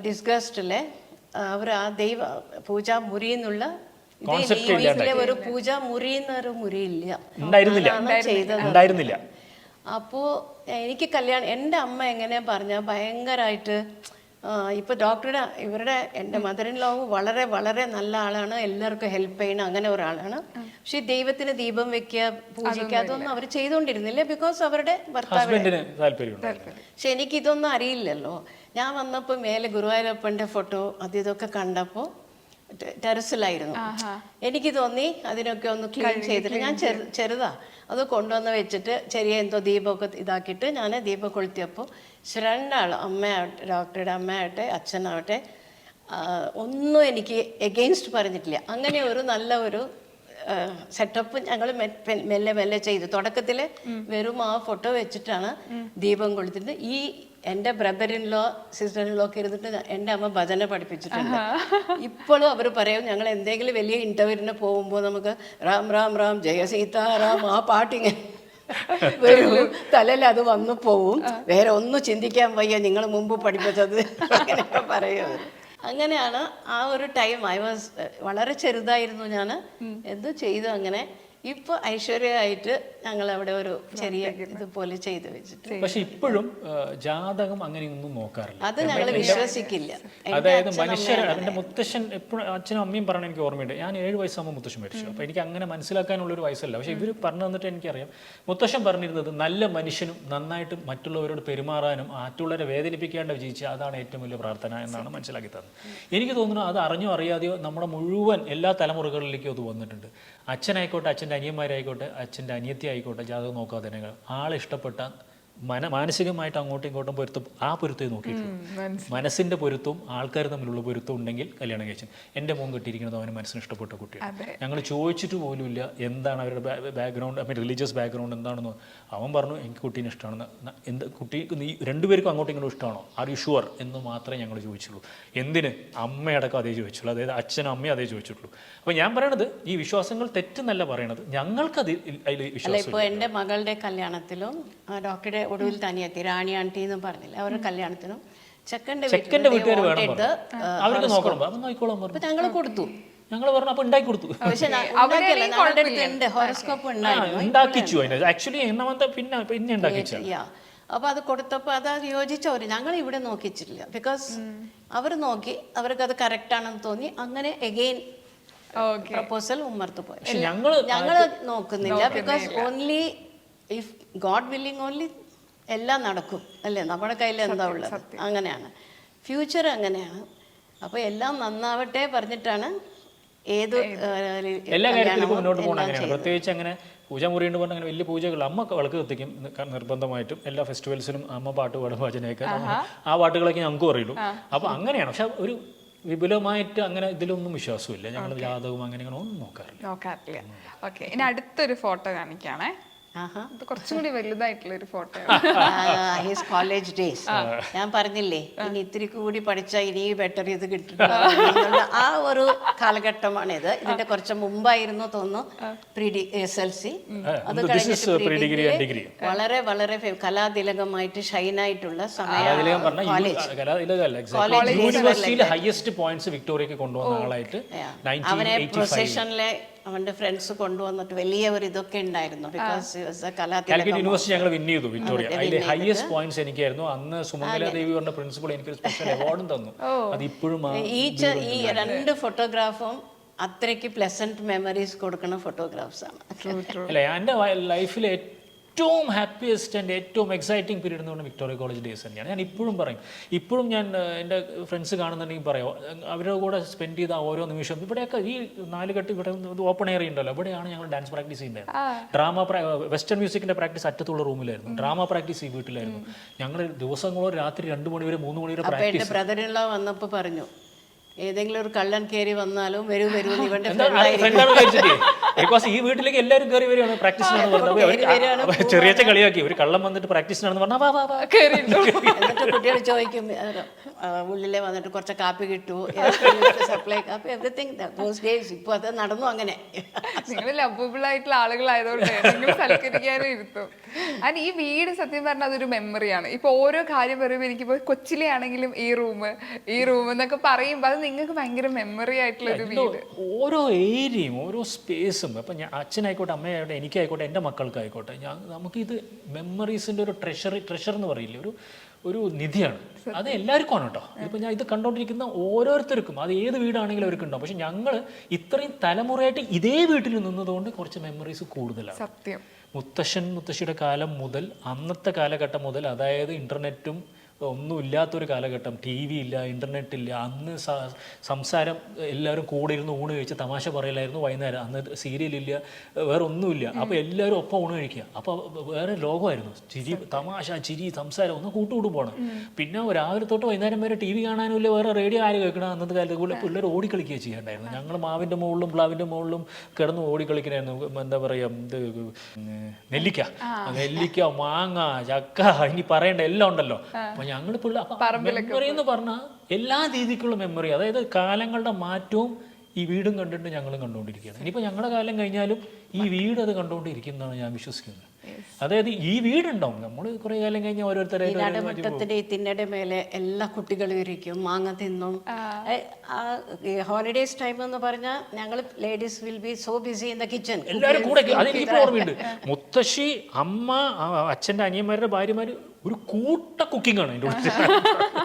ഡിസ്ഗസ്റ്റിലെ അവർ ആ ദൈവ പൂജാ മുറി എന്നുള്ള ഒരു പൂജാ മുറി എന്നൊരു മുറിയില്ല ഉണ്ടായിരുന്നില്ല. അപ്പോ എനിക്ക് എൻ്റെ അമ്മ എങ്ങനെയാ പറഞ്ഞ ഭയങ്കരമായിട്ട് ഇപ്പോൾ ഇവരുടെ എൻ്റെ മദർ ഇൻ ലോ വളരെ വളരെ നല്ല ആളാണ്. എല്ലാവർക്കും ഹെൽപ്പ് ചെയ്യണം, അങ്ങനെ ഒരാളാണ്. പക്ഷെ ദൈവത്തിന് ദീപം വെക്കുക, പൂജിക്കുക, അതൊന്നും അവർ ചെയ്തുകൊണ്ടിരുന്നില്ല. ബിക്കോസ് അവരുടെ ഭർത്താവിന് പക്ഷെ എനിക്കിതൊന്നും അറിയില്ലല്ലോ. ഞാൻ വന്നപ്പോൾ മേലെ ഗുരുവായൂരപ്പൻ്റെ ഫോട്ടോ ഇതൊക്കെ കണ്ടപ്പോൾ ടെറസിലായിരുന്നു. എനിക്ക് തോന്നി അതിനൊക്കെ ഒന്ന് ക്ലീൻ ചെയ്തിട്ട് ഞാൻ ചെറുതാ അത് കൊണ്ടുവന്ന് വെച്ചിട്ട് ചെറിയ എന്തോ ദീപമൊക്കെ ഇതാക്കിയിട്ട് ഞാൻ ദീപം കൊളുത്തിയപ്പോൾ രണ്ടാളും അമ്മയാവട്ടെ, ഡോക്ടറുടെ അമ്മയാവട്ടെ അച്ഛനാവട്ടെ ഒന്നും എനിക്ക് എഗെയിൻസ്റ്റ് പറഞ്ഞിട്ടില്ല. അങ്ങനെ ഒരു നല്ല ഒരു സെറ്റപ്പ് ഞങ്ങൾ മെല്ലെ ചെയ്തു. തുടക്കത്തിൽ വെറും ആ ഫോട്ടോ വെച്ചിട്ടാണ് ദീപം കൊളുത്തിട്ട് ഈ എൻ്റെ brother in law sister in law ഒക്കെ ഇരുന്നിട്ട് എൻ്റെ അമ്മ ഭജന പഠിപ്പിച്ചിട്ടുണ്ട്. ഇപ്പോഴും അവർ പറയും ഞങ്ങൾ എന്തെങ്കിലും വലിയ ഇൻ്റർവ്യൂവിന് പോകുമ്പോൾ നമുക്ക് റാം റാം റാം ജയ സീതാറാം ആ പാട്ടിങ്ങനെ വരും, തലയിൽ അത് വന്നു പോവും, വേറെ ഒന്നും ചിന്തിക്കാൻ വയ്യ, നിങ്ങൾ മുമ്പ് പഠിപ്പിച്ചത് അങ്ങനെയൊക്കെ പറയും. അങ്ങനെയാണ് ആ ഒരു ടൈം. വളരെ ചെറുതായിരുന്നു ഞാൻ, എന്ത് ചെയ്തു അങ്ങനെ. ഇപ്പൊ ഐശ്വര്യമായിട്ട് ഞങ്ങൾ അവിടെ ഒരു ചെറിയ ഇതുപോലെ ചെയ്തു വെച്ചിട്ട്. പക്ഷെ ഇപ്പോഴും ജാതകം അങ്ങനെയൊന്നും നോക്കാറില്ല. അത് ഞങ്ങൾ വിശ്വസിക്കില്ല. അതായത് മനുഷ്യർ എൻ്റെ മുത്തശ്ശൻ എപ്പോഴും അച്ഛനും അമ്മയും പറഞ്ഞ എനിക്ക് ഓർമ്മയുണ്ട്. ഞാൻ 7 വയസ്സാകുമ്പോൾ മുത്തശ്ശൻ മരിച്ചു. അപ്പോൾ എനിക്ക് അങ്ങനെ മനസ്സിലാക്കാനുള്ളൊരു വയസ്സല്ല. പക്ഷെ ഇവർ പറഞ്ഞു തന്നിട്ട് എനിക്കറിയാം. മുത്തശ്ശൻ പറഞ്ഞിരുന്നത് നല്ല മനുഷ്യനും നന്നായിട്ട് മറ്റുള്ളവരോട് പെരുമാറാനും മറ്റുള്ളവരെ വേദനിപ്പിക്കാണ്ട് വിജയിച്ച് അതാണ് ഏറ്റവും വലിയ പ്രാർത്ഥന എന്നാണ് മനസ്സിലാക്കി തന്നത്. എനിക്ക് തോന്നുന്നു അത് അറിഞ്ഞോ അറിയാതെയോ നമ്മുടെ മുഴുവൻ എല്ലാ തലമുറകളിലേക്കും അത് വന്നിട്ടുണ്ട്. അച്ഛനായിക്കോട്ടെ, അച്ഛൻ്റെ അനിയന്മാരായിക്കോട്ടെ, അച്ഛൻ്റെ അനിയത്തി ആയിക്കോട്ടെ, ജാതകം നോക്കാതെ തന്നെ ആളിഷ്ടപ്പെട്ട മാനസികമായിട്ട് അങ്ങോട്ടും ഇങ്ങോട്ടും പൊരുത്തം ആ പൊരുത്തേ നോക്കിയിട്ടുള്ളൂ. മനസ്സിന്റെ പൊരുത്തവും ആൾക്കാർ തമ്മിലുള്ള പൊരുത്തം ഉണ്ടെങ്കിൽ കല്യാണം കഴിച്ചു. എൻ്റെ മോൻ കിട്ടിയിരിക്കുന്നത് അവന് മനസ്സിന് ഇഷ്ടപ്പെട്ട കുട്ടിയാണ്. ഞങ്ങൾ ചോദിച്ചിട്ട് പോലുമില്ല എന്താണ് അവരുടെ ബാക്ക്ഗ്രൗണ്ട്, റിലീജിയസ് ബാക്ക്ഗ്രൗണ്ട് എന്താണെന്ന്. അവൻ പറഞ്ഞു എനിക്ക് കുട്ടീനെ ഇഷ്ടമാണെന്ന്. എന്ത് കുട്ടിക്ക് നീ രണ്ടുപേർക്കും അങ്ങോട്ടും ഇങ്ങോട്ടും ഇഷ്ടമാണോ, ആർ യു ഷുവർ എന്ന് മാത്രമേ ഞങ്ങൾ ചോദിച്ചുള്ളൂ. എന്തിന് അമ്മയടക്കം അതേ ചോദിച്ചുള്ളൂ, അതായത് അച്ഛനും അമ്മയും അതേ ചോദിച്ചിട്ടുള്ളൂ. അപ്പോൾ ഞാൻ പറയണത് ഈ വിശ്വാസങ്ങൾ തെറ്റെന്നല്ല പറയണത്, ഞങ്ങൾക്കത് അതിൽ വിശ്വാസം. ഇപ്പോൾ എൻ്റെ മകളുടെ കല്യാണത്തിലും ഡോക്ടറുടെ ഒടുവിൽ തനിയെത്തി റാണി ആൻറ്റി എന്ന് പറഞ്ഞില്ല, അവരുടെ കല്യാണത്തിനും ചെക്കൻ്റെ വീട്ടുകാർ വേണം അവർക്ക് നോക്കണം, അത് നോക്കിക്കോളാൻ പറഞ്ഞു. ഞങ്ങൾ കൊടുത്തു, ഞങ്ങൾ പറഞ്ഞു അപ്പോൾ ഉണ്ടാക്കി കൊടുത്തു. പക്ഷെ ഞങ്ങളുടെ അടുത്ത് ഹോറോസ്കോപ്പ് ഉണ്ടാക്കിച്ചു അതിന് ആക്ച്വലി എണ്ണമത്തെ പിന്നെ ഉണ്ടാക്കിച്ചു. അപ്പോൾ അത് കൊടുത്തപ്പോൾ അത് യോജിച്ചവർ, ഞങ്ങൾ ഇവിടെ നോക്കിച്ചിട്ടില്ല. ബിക്കോസ് അവർ നോക്കി അവർക്ക് അത് കറക്റ്റ് ആണെന്ന് തോന്നി, അങ്ങനെ എഗെയിൻ പ്രപ്പോസൽ ഉമ്മർത്ത് പോയി. ഞങ്ങൾ നോക്കുന്നില്ല. Because only if God willing only എല്ലാം നടക്കും അല്ലേ, നമ്മുടെ കയ്യിൽ എന്താ ഉള്ളത്, അങ്ങനെയാണ് ഫ്യൂച്ചർ, അങ്ങനെയാണ്. അപ്പോൾ എല്ലാം നന്നാവട്ടെ പറഞ്ഞിട്ടാണ് ഏത് എല്ലാ കാര്യത്തിലും മുന്നോട്ട് പോകണം. അങ്ങനെയാണ് പ്രത്യേകിച്ച് അങ്ങനെ പൂജ മുറിയുണ്ട് പറഞ്ഞാൽ അങ്ങനെ വലിയ പൂജകൾ അമ്മ വിളക്ക് കത്തിക്കും നിർബന്ധമായിട്ടും. എല്ലാ ഫെസ്റ്റിവൽസിലും അമ്മ പാട്ട് പാടും, ഭജനയൊക്കെ ആ പാട്ടുകളൊക്കെ ഞങ്ങൾക്കും അറിയുള്ളൂ. അപ്പോൾ അങ്ങനെയാണ്. പക്ഷെ ഒരു വിപുലമായിട്ട് അങ്ങനെ ഇതിലൊന്നും വിശ്വാസമില്ല. ഞങ്ങൾ ജാതകവും അങ്ങനെ ഒന്നും നോക്കാറില്ല. ഓക്കെ, ഇനി അടുത്തൊരു ഫോട്ടോ കാണിക്കാണേ. കുറച്ചും കൂടി വലുതായിട്ടുള്ള ഒരു ഫോട്ടോ, ഹിസ് കോളേജ് ഡേയ്സ്. ഞാൻ പറഞ്ഞില്ലേ ഇനി ഇത്തിരി കൂടി പഠിച്ചാൽ ഇനി ബെറ്റർ ഇത് കിട്ടും, ആ ഒരു കാലഘട്ടമാണിത്. ഇതിന്റെ കുറച്ച് മുമ്പായിരുന്നു തോന്നുന്നു SLC. അത് കഴിഞ്ഞിട്ട് വളരെ വളരെ കലാതിലകമായിട്ട് ഷൈനായിട്ടുള്ള സമയം. അവനെ പ്രൊസഷനിലെ അവന്റെ ഫ്രണ്ട്സ് കൊണ്ടുവന്നിട്ട് വലിയ ഒരു ഇതൊക്കെ ഉണ്ടായിരുന്നു. യൂണിവേഴ്സിറ്റി ഞങ്ങൾ വിൻ ചെയ്തു വിക്ടോറിയ. അതിലെ ഹയസ്റ്റ് പോയിന്റ്സ് എനിക്കായിരുന്നു. അന്ന് സുമംഗല ദേവി പറഞ്ഞ പ്രിൻസിപ്പൾ എനിക്ക് സ്പെഷ്യൽ അവാർഡും തന്നു. അത് ഇപ്പോഴും ഈ രണ്ട് ഫോട്ടോഗ്രാഫും അത്രയ്ക്ക് പ്ലസന്റ് മെമ്മറീസ് കൊടുക്കുന്ന ഫോട്ടോഗ്രാഫ്സ് ആണ്. അല്ലേ, എൻ്റെ ലൈഫിലെ ഏറ്റവും ഹാപ്പിയസ്റ്റ് ആൻഡ് ഏറ്റവും എക്സൈറ്റിംഗ് പീരീഡ് എന്ന് പറഞ്ഞാൽ വിക്ടോറിയ കോളേജ് ഡേയ്സ് തന്നെയാണ്. ഞാൻ ഇപ്പോഴും പറയും, ഇപ്പോഴും ഞാൻ എൻ്റെ ഫ്രണ്ട്സ് കാണുന്നുണ്ടെങ്കിൽ പറയാം, അവരുടെ കൂടെ സ്പെൻഡ് ചെയ്ത ഓരോ നിമിഷം. ഇവിടെയൊക്കെ ഈ 4 കെട്ട് ഇവിടെ ഓപ്പൺ എയർ ഉണ്ടല്ലോ, ഇവിടെയാണ് ഞങ്ങൾ ഡാൻസ് പ്രാക്ടീസ് ചെയ്യുന്നത്. വെസ്റ്റേൺ മ്യൂസിക്കിൻ്റെ പ്രാക്ടീസ് അറ്റത്തുള്ള റൂമിലായിരുന്നു, ഡ്രാമ പ്രാക്ടീസ് ഈ വീട്ടിലായിരുന്നു. ഞങ്ങൾ ദിവസങ്ങളോ രാത്രി 2 മണി വരെ 3 മണി വരെ പ്രാക്ടീസ്. എൻ്റെ ബ്രദറിനുള്ള വന്നപ്പോൾ പറഞ്ഞു, ഏതെങ്കിലും ഒരു കള്ളൻ കയറി വന്നാലും വരൂ ഇവന്റെ ബിക്കോസ് ഈ വീട്ടിലേക്ക് എല്ലാവരും കയറി വരികയാണ് പ്രാക്ടീസിനാണെന്ന് പറഞ്ഞത്. ചെറിയ കളിയാക്കി ഒരു കള്ളം വന്നിട്ട് പ്രാക്ടീസിനാണെന്ന് പറഞ്ഞാൽ എന്നിട്ട് കുട്ടികൾ ചോദിക്കും ഉള്ളിലെ വന്നിട്ട് കുറച്ച് കാപ്പി കിട്ടൂ, സപ്ലൈ കാപ്പി, എവറിത്തിങ് ദോസ് ഡേയ്സ്. ഇപ്പോൾ അത് നടന്നു. അങ്ങനെ നിങ്ങൾ ലവബിൾ ആയിട്ടുള്ള ആളുകളായതുകൊണ്ട് നിങ്ങൾ സൽക്കരിക്കാനും ഇരുത്തും. ആൻഡ് ഈ വീട് സത്യം പറഞ്ഞാൽ അതൊരു മെമ്മറിയാണ്. ഇപ്പൊ ഓരോ കാര്യം പറയുമ്പോൾ എനിക്കിപ്പോ കൊച്ചിലെ ആണെങ്കിലും ഈ റൂം എന്നൊക്കെ പറയുമ്പോൾ അത് നിങ്ങൾക്ക് ഭയങ്കര മെമ്മറി ആയിട്ടുള്ള ഒരു വീട്. ഓരോ ഏരിയയും ഓരോ സ്പേസും, അപ്പം ഞാൻ അച്ഛനായിക്കോട്ടെ അമ്മയായിക്കോട്ടെ എനിക്കായിക്കോട്ടെ എൻ്റെ മക്കൾക്കായിക്കോട്ടെ, നമുക്കിത് മെമ്മറീസിൻ്റെ ഒരു ട്രഷർ എന്ന് പറയില്ലേ, ഒരു നിധിയാണ്. അത് എല്ലാവർക്കും ആണ് കേട്ടോ. ഇപ്പം ഞാൻ ഇത് കണ്ടുകൊണ്ടിരിക്കുന്ന ഓരോരുത്തർക്കും അത് ഏത് വീടാണെങ്കിലും അവർക്ക് ഉണ്ടാവും. പക്ഷെ ഞങ്ങൾ ഇത്രയും തലമുറയായിട്ട് ഇതേ വീട്ടിൽ നിന്നതുകൊണ്ട് കുറച്ച് മെമ്മറീസ് കൂടുതലാണ്. സത്യം. മുത്തശ്ശിയുടെ കാലം മുതൽ അന്നത്തെ കാലഘട്ടം മുതൽ, അതായത് ഇൻ്റർനെറ്റും ഒന്നും ഇല്ലാത്തൊരു കാലഘട്ടം, TV ഇല്ല, ഇൻ്റർനെറ്റ് ഇല്ല. അന്ന് സംസാരം എല്ലാവരും കൂടെ ഇരുന്ന് ഊണ് കഴിച്ച് തമാശ പറയലായിരുന്നു വൈകുന്നേരം. അന്ന് സീരിയലില്ല, വേറെ ഒന്നുമില്ല. അപ്പോൾ എല്ലാവരും ഒപ്പം ഊണ് കഴിക്കുക. അപ്പോൾ വേറെ ലോകമായിരുന്നു. തമാശ, ചിരി, സംസാരം ഒന്ന് കൂട്ടുകൂടുമ്പോണ്. പിന്നെ രാവിലെ തൊട്ട് വൈകുന്നേരം വരെ TV കാണാനുമില്ല, വേറെ റേഡിയോ ആര് കേൾക്കണം. അന്നത്തെ കാലത്ത് കൂടെ പിള്ളേർ ഓടിക്കളിക്കുക ചെയ്യാണ്ടായിരുന്നു. ഞങ്ങൾ മാവിൻ്റെ മുകളിലും പ്ലാവിൻ്റെ മുകളിലും കിടന്ന് ഓടിക്കളിക്കണമായിരുന്നു. എന്താ പറയുക, നെല്ലിക്ക, മാങ്ങ, ചക്ക, ഇനി പറയേണ്ട എല്ലാം ഉണ്ടല്ലോ. അപ്പോൾ ഞങ്ങൾ മെമ്മറി എന്ന് പറഞ്ഞാൽ എല്ലാ രീതിക്കുള്ള മെമ്മറി, അതായത് കാലങ്ങളുടെ മാറ്റവും ഈ വീടും കണ്ടിട്ട് ഞങ്ങളും കണ്ടുകൊണ്ടിരിക്കുകയാണ്. ഇനിയിപ്പോൾ ഞങ്ങളുടെ കാലം കഴിഞ്ഞാലും ഈ വീട് അത് കണ്ടുകൊണ്ടിരിക്കുന്നതാണ് ഞാൻ വിശ്വസിക്കുന്നത്. അതായത് ഈ വീടുണ്ടാവും, നമ്മൾ കുറേ കാലം കഴിഞ്ഞാൽ ഓരോരുത്തരെ മുറ്റത്തിന്റെ ഈ തിന്നയുടെ മേലെ എല്ലാ കുട്ടികളും ഇരിക്കും, മാങ്ങ തിന്നും. ഹോളിഡേസ് ടൈം എന്ന് പറഞ്ഞാൽ ഞങ്ങൾ ladies will be so busy in the kitchen. എല്ലാവരും കൂടെ, അതെനിക്കിപ്പോൾ ഓർമ്മയുണ്ട്. മുത്തശ്ശി, അമ്മ, അച്ഛൻ്റെ അനിയന്മാരുടെ ഭാര്യമാർ ഒരു കൂട്ട കുക്കിംഗ് ആണ് അതിൻ്റെ ഉള്ളിൽ.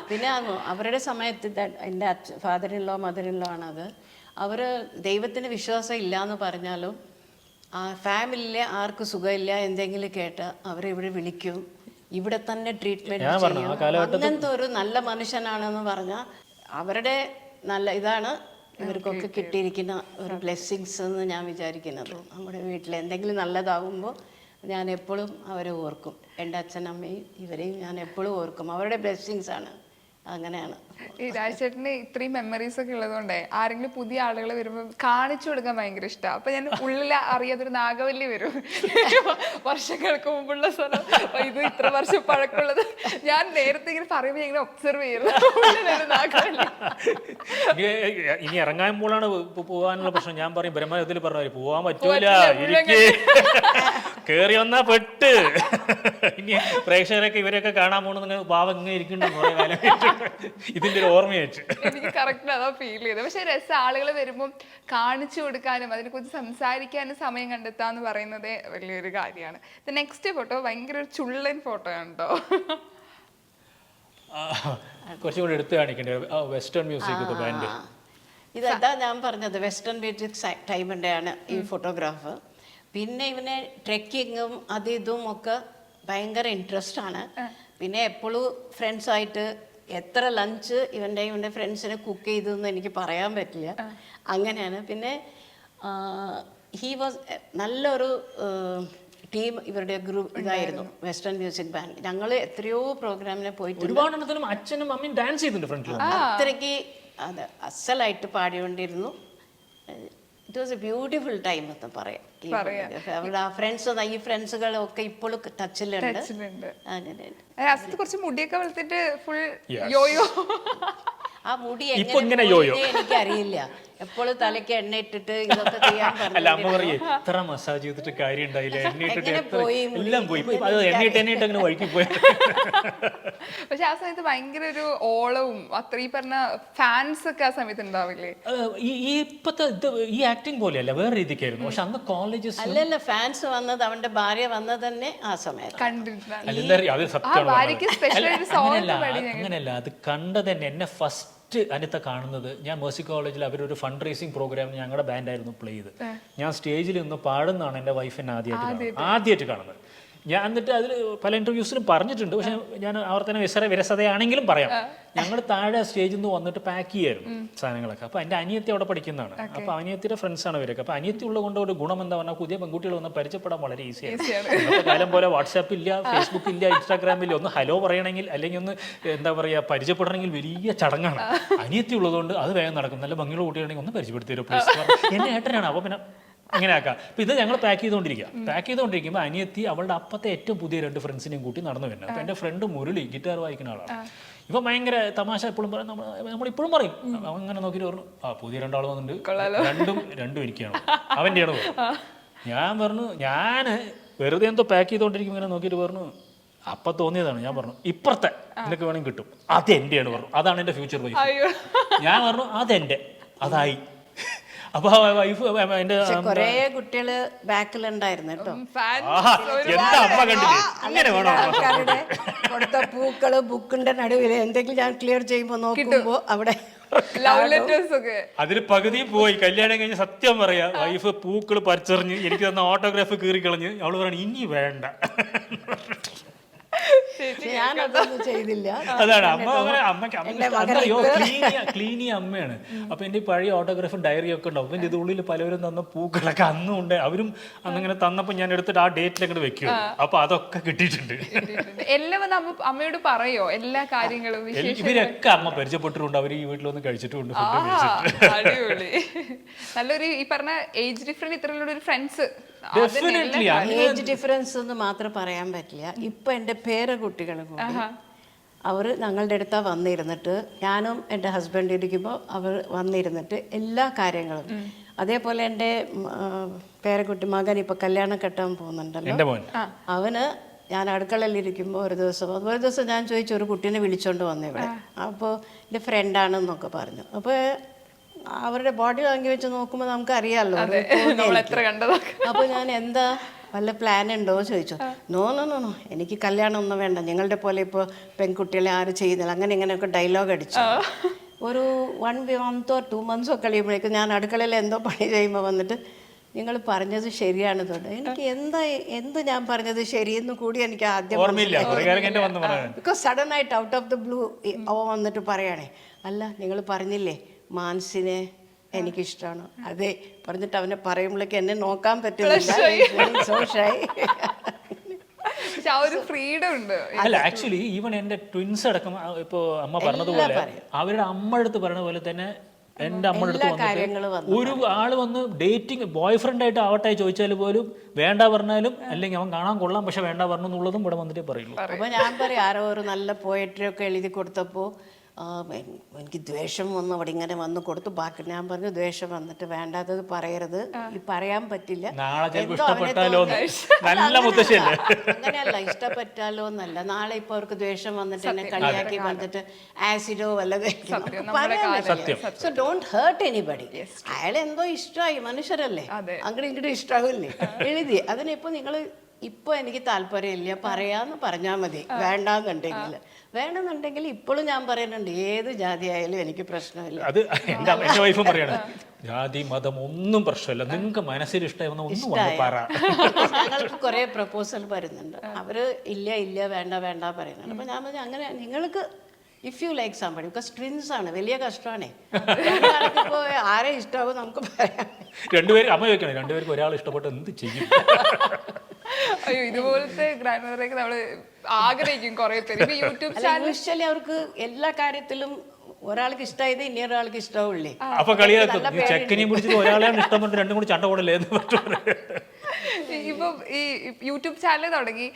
പിന്നെ അവരുടെ സമയത്ത് എൻ്റെ ഫാദറിൻലോ മദറിൻലോ ആണത്. അവർ ദൈവത്തിന് വിശ്വാസം ഇല്ല എന്ന് പറഞ്ഞാലും ആ ഫാമിലിയിലെ ആർക്ക് സുഖമില്ല എന്തെങ്കിലും കേട്ട് അവരെ ഇവിടെ വിളിക്കും, ഇവിടെ തന്നെ ട്രീറ്റ്മെൻറ്റ് ചെയ്യും. അങ്ങനത്തെ ഒരു നല്ല മനുഷ്യനാണെന്ന് പറഞ്ഞാൽ അവരുടെ നല്ല ഇതാണ് ഇവർക്കൊക്കെ കിട്ടിയിരിക്കുന്ന ഒരു ബ്ലെസ്സിങ്സ് എന്ന് ഞാൻ വിചാരിക്കുന്നത്. നമ്മുടെ വീട്ടിൽ എന്തെങ്കിലും നല്ലതാകുമ്പോൾ ഞാൻ എപ്പോഴും അവരെ ഓർക്കും. എൻ്റെ അച്ഛനമ്മയും ഇവരെയും ഞാൻ എപ്പോഴും ഓർക്കും. അവരുടെ ബ്ലെസ്സിങ്സ് ആണ്. അങ്ങനെയാണ്. ഈ രാജേട്ടന് ഇത്രയും മെമ്മറീസ് ഒക്കെ ഉള്ളതുകൊണ്ടേ ആരെങ്കിലും പുതിയ ആളുകൾ വരുമ്പോൾ കാണിച്ചു കൊടുക്കാൻ ഭയങ്കര ഇഷ്ടമാണ്. അപ്പൊ ഞാൻ ഉള്ളിൽ അറിയാതൊരു നാഗവല്ലി വരും. വർഷങ്ങൾക്ക് മുമ്പുള്ള സ്ഥലം, ഇത് ഇത്ര വർഷം പഴക്കമുള്ളത്. ഞാൻ നേരത്തെ ഇങ്ങനെ പറയുമ്പോൾ ഇങ്ങനെ ഒബ്സർവ് ചെയ്യുന്നത് നാഗവല്ലി. ഇനി ഇറങ്ങാൻ പോകാനുള്ള പ്രശ്നം. ഞാൻ പറയും ബ്രഹ്മത്തിൽ പറഞ്ഞ പോവാൻ പറ്റൂല, കേറി വന്നാ പെട്ട്. ഇനി പ്രേക്ഷകരൊക്കെ ഇവരെയൊക്കെ കാണാൻ പോണെന്ന് ഭാവം ഇങ്ങനെ ഇരിക്കുന്നുണ്ട് കുറെ കാലം. ഇതിന്റെ ഒരു ഓർമ്മയായിട്ട് എനിക്ക് കറക്റ്റ് അതാ ഫീൽ ചെയ്തത്. പക്ഷെ രസം ആളുകൾ വരുമ്പോൾ കാണിച്ചു കൊടുക്കാനും അതിനെക്കുറിച്ച് സംസാരിക്കാനും സമയം കണ്ടെത്താന്ന് പറയുന്നത് വലിയൊരു കാര്യമാണ്. നെക്സ്റ്റ് ഫോട്ടോ ഭയങ്കര ഒരു ചുള്ളൻ ഫോട്ടോ ആണ് കേട്ടോ. കുറച്ചും കൂടി എടുത്ത് കാണിക്കേണ്ടി വെസ്റ്റേൺ മ്യൂസിക് ബാൻഡ്. ഇതെന്താ ഞാൻ പറഞ്ഞത്, വെസ്റ്റേൺ മ്യൂസിക് ടൈമിൻ്റെ ആണ് ഈ ഫോട്ടോഗ്രാഫ്. പിന്നെ ഇവനെ ട്രെക്കിങ്ങും അത് ഇതും ഒക്കെ ഭയങ്കര ഇൻട്രസ്റ്റ് ആണ്. പിന്നെ എപ്പോഴും ഫ്രണ്ട്സായിട്ട് എത്ര ലഞ്ച് ഇവൻ്റെ ഫ്രണ്ട്സിനെ കുക്ക് ചെയ്തതെന്ന് എനിക്ക് പറയാൻ പറ്റില്ല. അങ്ങനെയാണ്. പിന്നെ ഹീ വാസ് നല്ലൊരു ടീം. ഇവരുടെ ഗ്രൂപ്പ് ഇതായിരുന്നു വെസ്റ്റേൺ മ്യൂസിക് ബാൻഡ്. ഞങ്ങൾ എത്രയോ പ്രോഗ്രാമിന് പോയിട്ട് ഒരുപാട് അച്ഛനും അമ്മയും ഡാൻസ് ചെയ്തിട്ടുണ്ട് ഫ്രണ്ടിൽ. അത്രയ്ക്ക് അത് അസലായിട്ട് പാടിക്കൊണ്ടിരുന്നു. It was a beautiful time എന്ന് പറയാം. അവരുടെ ആ ഫ്രണ്ട്സ്, ഈ ഫ്രണ്ട്സുകളൊക്കെ ഇപ്പോഴും ടച്ചിലുണ്ട്. അങ്ങനെ കുറച്ച് മുടിയൊക്കെ വളർത്തിട്ട് ഫുൾ യോയോ. ആ മുടി എങ്ങനെ എനിക്കറിയില്ല. എപ്പോഴും തലയ്ക്ക് എണ്ണ ഇട്ടിട്ട് ഇതൊക്കെ ചെയ്യാൻ അല്ല, അമ്മ പറയേ എത്ര മസാജ് ചെയ്തിട്ട് കാര്യം ഉണ്ടായില്ല, എണ്ണ ഇട്ടിട്ട് എല്ലാം പോയി. അത് എണ്ണയിട്ട് അങ്ങനെ വഴിക്ക് പോയി. പക്ഷെ ആ സമയത്ത് ഭയങ്കര ഒരു ഓളവും അത്ര ഈ പറഞ്ഞ ഫാൻസ് ഒക്കെ ആ സമയത്ത് ഉണ്ടാവില്ലേ? ഇപ്പത്തെ ഈ ആക്ടിങ് പോലെയല്ല, വേറെ രീതിക്കായിരുന്നു. പക്ഷെ അന്ന് കോളേജസ് അല്ലല്ല, ഫാൻസ് വന്നത് അവന്റെ ഭാര്യ വന്നത് തന്നെ ആ സമയത്ത് കണ്ടിട്ടുണ്ട്. അങ്ങനെയല്ല, അത് കണ്ടത് തന്നെ. എന്നെ ഫസ്റ്റ് അനിത കാണുന്നത് ഞാൻ മേഴ്സി കോളേജിൽ അവരൊരു ഫണ്ട് റേസിംഗ് പ്രോഗ്രാം ഞങ്ങളുടെ ബാൻഡായിരുന്നു പ്ലേ ചെയ്ത്. ഞാൻ സ്റ്റേജിൽ നിന്ന് പാടുന്നതാണ് എൻ്റെ വൈഫ് എന്നെ ആദ്യമായിട്ട് കാണുന്നത്. ഞാൻ എന്നിട്ട് അതിൽ പല ഇൻ്റർവ്യൂസിലും പറഞ്ഞിട്ടുണ്ട്. പക്ഷെ ഞാൻ ആവർത്തന വിരസതയാണെങ്കിലും പറയാം, ഞങ്ങൾ താഴെ സ്റ്റേജിൽ നിന്ന് വന്നിട്ട് പാക്ക് ചെയ്യായിരുന്നു സാധനങ്ങളൊക്കെ. അപ്പോൾ എൻ്റെ അനിയത്തി അവിടെ പഠിക്കുന്നതാണ്. അപ്പോൾ അനിയത്തിയുടെ ഫ്രണ്ട്സാണ് ഇവരൊക്കെ. അപ്പോൾ അനിയത്തി ഉള്ളത് കൊണ്ട് ഒരു ഗുണം എന്താ പറഞ്ഞാൽ പുതിയ പെൺകുട്ടികൾ വന്ന് പരിചയപ്പെടാൻ വളരെ ഈസിയാണ്. ഇന്നത്തെ കാലം പോലെ വാട്സാപ്പ് ഇല്ല, ഫേസ്ബുക്ക് ഇല്ല, ഇൻസ്റ്റാഗ്രാമില്ല. ഒന്ന് ഹലോ പറയണമെങ്കിൽ അല്ലെങ്കിൽ ഒന്ന് എന്താ പറയുക പരിചയപ്പെടണമെങ്കിൽ വലിയ ചടങ്ങാണ്. അനിയത്തി ഉള്ളതുകൊണ്ട് അത് വേഗം നടക്കും. നല്ല ഭംഗിയുള്ള കുട്ടികളാണെങ്കിൽ ഒന്ന് പരിചയപ്പെടുത്തി തരുമോ പ്ലീസ്. എന്നെ ഏട്ടനാണ്. അപ്പോൾ പിന്നെ അങ്ങനെ ആക്കാം. അപ്പം ഇത് ഞങ്ങൾ പാക്ക് ചെയ്തുകൊണ്ടിരിക്കുമ്പോൾ അനിയത്തി അവളുടെ അപ്പത്തെ ഏറ്റവും പുതിയ 2 ഫ്രണ്ട്സിനെയും കൂട്ടി നടന്നു വരുന്നത്. അപ്പം എൻ്റെ ഫ്രണ്ട് മുരളി ഗിറ്റാർ വായിക്കുന്ന ആളാണ്. ഇപ്പം ഭയങ്കര തമാശ എപ്പോഴും പറയും, നമ്മളിപ്പോഴും പറയും. അങ്ങനെ നോക്കിയിട്ട് പറഞ്ഞു, പുതിയ 2 ആൾ വന്നിട്ടുണ്ട്, രണ്ടും എനിക്കാണ്, അവൻ്റെയാണ്. ഞാൻ പറഞ്ഞു, ഞാൻ വെറുതെ എന്തോ പാക്ക് ചെയ്തുകൊണ്ടിരിക്കുമ്പോൾ ഇങ്ങനെ നോക്കിയിട്ട് പറഞ്ഞു, അപ്പം തോന്നിയതാണ്. ഞാൻ പറഞ്ഞു, ഇപ്പുറത്തെ നിനക്ക് വേണമെങ്കിൽ കിട്ടും, അത് എൻ്റെയാണ് പറഞ്ഞു. അതാണ് എൻ്റെ ഫ്യൂച്ചർ വൈഫ്. ഞാൻ പറഞ്ഞു, അതെൻ്റെ, അതായി. അപ്പൊ വൈഫ് എന്റെ കൊറേ കുട്ടികള് ബാക്കിലുണ്ടായിരുന്നു കേട്ടോ. ആൾക്കാരുടെ കൊടുത്ത പൂക്കള് ബുക്കിന്റെ നടുവില് എന്തെങ്കിലും ഞാൻ ക്ലിയർ ചെയ്യുമ്പോ നോക്കുമ്പോ അവിടെ അതിന് പകുതി പോയി. കല്യാണം കഴിഞ്ഞ് സത്യം പറയാ, വൈഫ് പൂക്കള് പറിച്ചെറിഞ്ഞ് എനിക്ക് തന്ന ഓട്ടോഗ്രാഫ് കീറി കളഞ്ഞ് അവള് പറഞ്ഞു ഇനി വേണ്ട. ഞാനതൊന്നും ചെയ്തില്ല. അതാണ് അമ്മയ്ക്ക് ക്ലീനി അമ്മയാണ്. അപ്പൊ എന്റെ പഴയ ഓട്ടോഗ്രാഫും ഡയറിയും ഒക്കെ ഉണ്ടാവും. എന്റെ ഇതുള്ളിൽ പലവരും തന്ന പൂക്കളൊക്കെ അന്നും ഉണ്ട്. അവരും അന്നിങ്ങനെ തന്നപ്പോ ഞാൻ എടുത്തിട്ട് ആ ഡേറ്റിലങ്ങോട്ട് വെക്കും. അപ്പൊ അതൊക്കെ കിട്ടിയിട്ടുണ്ട്. എല്ലാം അമ്മയോട് പറയോ എല്ലാ കാര്യങ്ങളും? ഇവരൊക്കെ അമ്മ പരിചയപ്പെട്ടിട്ടുണ്ട്. അവർ ഈ വീട്ടിൽ വന്ന് കഴിച്ചിട്ടുണ്ട്. നല്ലൊരു ഈ പറഞ്ഞ ഏജ് ഡിഫറൻസ് ഇത്രയുള്ള ഒരു ഫ്രണ്ട്സ്. ഏജ് ഡിഫറൻസ് എന്ന് മാത്രം പറയാൻ പറ്റില്ല. ഇപ്പൊ എൻ്റെ പേരക്കുട്ടികളും കൂടി അവർ ഞങ്ങളുടെ അടുത്താ വന്നിരുന്നിട്ട്, ഞാനും എൻ്റെ ഹസ്ബൻഡ് ഇരിക്കുമ്പോൾ അവർ വന്നിരുന്നിട്ട് എല്ലാ കാര്യങ്ങളും. അതേപോലെ എൻ്റെ പേരക്കുട്ടി മകൻ ഇപ്പൊ കല്യാണം കെട്ടാൻ പോകുന്നുണ്ടല്ലോ, അവന് ഞാൻ അടുക്കളയിൽ ഇരിക്കുമ്പോൾ ഒരു ദിവസം ഞാൻ ചോദിച്ചു, ഒരു കുട്ടീനെ വിളിച്ചോണ്ട് വന്നു ഇവിടെ. അപ്പോൾ എൻ്റെ ഫ്രണ്ടാണെന്നൊക്കെ പറഞ്ഞു. അപ്പോൾ അവരുടെ ബോഡി വാങ്ങി വെച്ച് നോക്കുമ്പോൾ നമുക്ക് അറിയാമല്ലോ. അപ്പോൾ ഞാൻ എന്താ വല്ല പ്ലാൻ ഉണ്ടോ ചോദിച്ചു. നോ, എനിക്ക് കല്യാണം ഒന്നും വേണ്ട, നിങ്ങളുടെ പോലെ ഇപ്പോൾ പെൺകുട്ടികളെ ആരും ചെയ്യുന്നില്ല, അങ്ങനെ ഇങ്ങനെയൊക്കെ ഡയലോഗ് അടിച്ചു. ഒരു 1 month or 2 months കഴിയുമ്പോഴേക്കും ഞാൻ അടുക്കളയിൽ എന്തോ പണി ചെയ്യുമ്പോൾ വന്നിട്ട്, നിങ്ങൾ പറഞ്ഞത് ശരിയാണ് തോന്നുന്നു. എനിക്ക് എന്ത് ഞാൻ പറഞ്ഞത് ശരിയെന്ന് കൂടി എനിക്ക് ആദ്യം, ബിക്കോസ് സഡൻ ആയിട്ട് ഔട്ട് ഓഫ് ദ ബ്ലൂ അവ വന്നിട്ട് പറയണേ, അല്ല നിങ്ങൾ പറഞ്ഞില്ലേ മാൻസിനെ എനിക്കിഷ്ടമാണ്, അതെ പറഞ്ഞിട്ട് അവനെ പറയുമ്പോഴേക്ക് എന്നെ നോക്കാൻ പറ്റുന്നില്ല. പക്ഷെ ആ ഒരു ഫ്രീഡം ഉണ്ട്. അല്ല ആക്ച്വലി ഈവൻ എൻ്റെ ട്വിൻസ് അടക്കം ഇപ്പോൾ അമ്മ പറഞ്ഞതുപോലെ അവരുടെ അമ്മ അടുത്ത് പറഞ്ഞ പോലെ തന്നെ എൻ്റെ അമ്മയുടെ അടുത്ത് വന്നിട്ട് ഒരു ആള് വന്ന് ഡേറ്റിംഗ് ബോയ് ഫ്രണ്ട് ആയിട്ട് ആവട്ടെ ചോദിച്ചാൽ പോലും വേണ്ട പറഞ്ഞാലും അല്ലെങ്കിൽ അവൻ കാണാൻ കൊള്ളാം പക്ഷെ വേണ്ട പറഞ്ഞു എന്നുള്ളതും ഇവിടെ വന്നിട്ടേ പറയുള്ളൂ. അപ്പൊ ഞാൻ പറയും ആരോ ഒരു നല്ല പോയട്രി ഒക്കെ എഴുതി കൊടുത്തപ്പോൾ എനിക്ക് ദ്വേഷം വന്നു അവിടെ ഇങ്ങനെ വന്ന് കൊടുത്തു. ബാക്കി ഞാൻ പറഞ്ഞു ദ്വേഷം വന്നിട്ട് വേണ്ടാത്തത് പറയരുത്, ഈ പറയാൻ പറ്റില്ല. നാളെ ചിലപ്പോൾ ഇഷ്ടപ്പെട്ടാലോ നല്ല മുത്തശ്ശിയല്ലേ. അങ്ങനെയല്ല, ഇഷ്ടപ്പെട്ടാലോ എന്നല്ല. നാളെ ഇപ്പൊ അവർക്ക് ദ്വേഷം വന്നിട്ട് എന്നെ കളിയാക്കി വന്നിട്ട് ആസിഡോ വല്ലതും പറയാൻ പറ്റില്ല. So don't hurt anybody. അയാൾ എന്തോ ഇഷ്ടമായി, മനുഷ്യരല്ലേ, അങ്ങോട്ട് ഇങ്ങോട്ട് ഇഷ്ടാവില്ലേ എഴുതി. അതിനിപ്പോ നിങ്ങൾ ഇപ്പൊ എനിക്ക് താല്പര്യമില്ല പറയാന്ന് പറഞ്ഞാൽ മതി. വേണമെന്നുണ്ടെങ്കിൽ ഇപ്പോഴും ഞാൻ പറയുന്നുണ്ട് ഏത് ജാതി ആയാലും എനിക്ക് പ്രശ്നമില്ല. അത് എൻ്റെ വൈഫും പറയണം, ജാതി മതം ഒന്നും പ്രശ്നമില്ല, നിങ്ങൾക്ക് മനസ്സിൽ ഇഷ്ടമാവുന്ന ഒന്നും പറ. ഞങ്ങൾക്ക് കുറെ പ്രപ്പോസൽ വരുന്നുണ്ട്, അവര് ഇല്ല വേണ്ട പറയുന്നുണ്ട്. അപ്പൊ ഞാൻ പറഞ്ഞു അങ്ങനെ നിങ്ങൾക്ക് if you like somebody, because twins ആണ്, വലിയ കഷ്ടമാണേ. ഇപ്പോ ആരെ ഇഷ്ടമാവും നമുക്ക് പറയാം. രണ്ടുപേരും അമ്മ ചോദിക്കണം, രണ്ടുപേർക്ക് ഒരാൾ ഇഷ്ടപ്പെട്ട് എന്ത് ചെയ്യും? അയ്യോ, ഇതുപോലത്തെ ഗ്രാൻഡ് മദറൊക്കെ നമ്മള് ആഗ്രഹിക്കും കുറെ പേര്. യൂട്യൂബ് ചാനൽ യൂഷ്വലി അവർക്ക് എല്ലാ കാര്യത്തിലും ഒരാൾക്ക് ഇഷ്ടമായത് ഇനി ഒരാൾക്ക് ഇഷ്ടമാവില്ലേ. അപ്പൊ കളിയാക്കും, ചെക്കനെയും പിടിച്ചിട്ട് ഒരാളെയാണ് ഇഷ്ടം പറഞ്ഞിട്ട് രണ്ടും കൂടി ചണ്ട കൂടല്ലേ എന്ന് പറഞ്ഞു. ഇപ്പൊ ഈ യൂട്യൂബ് ചാനൽ തുടങ്ങി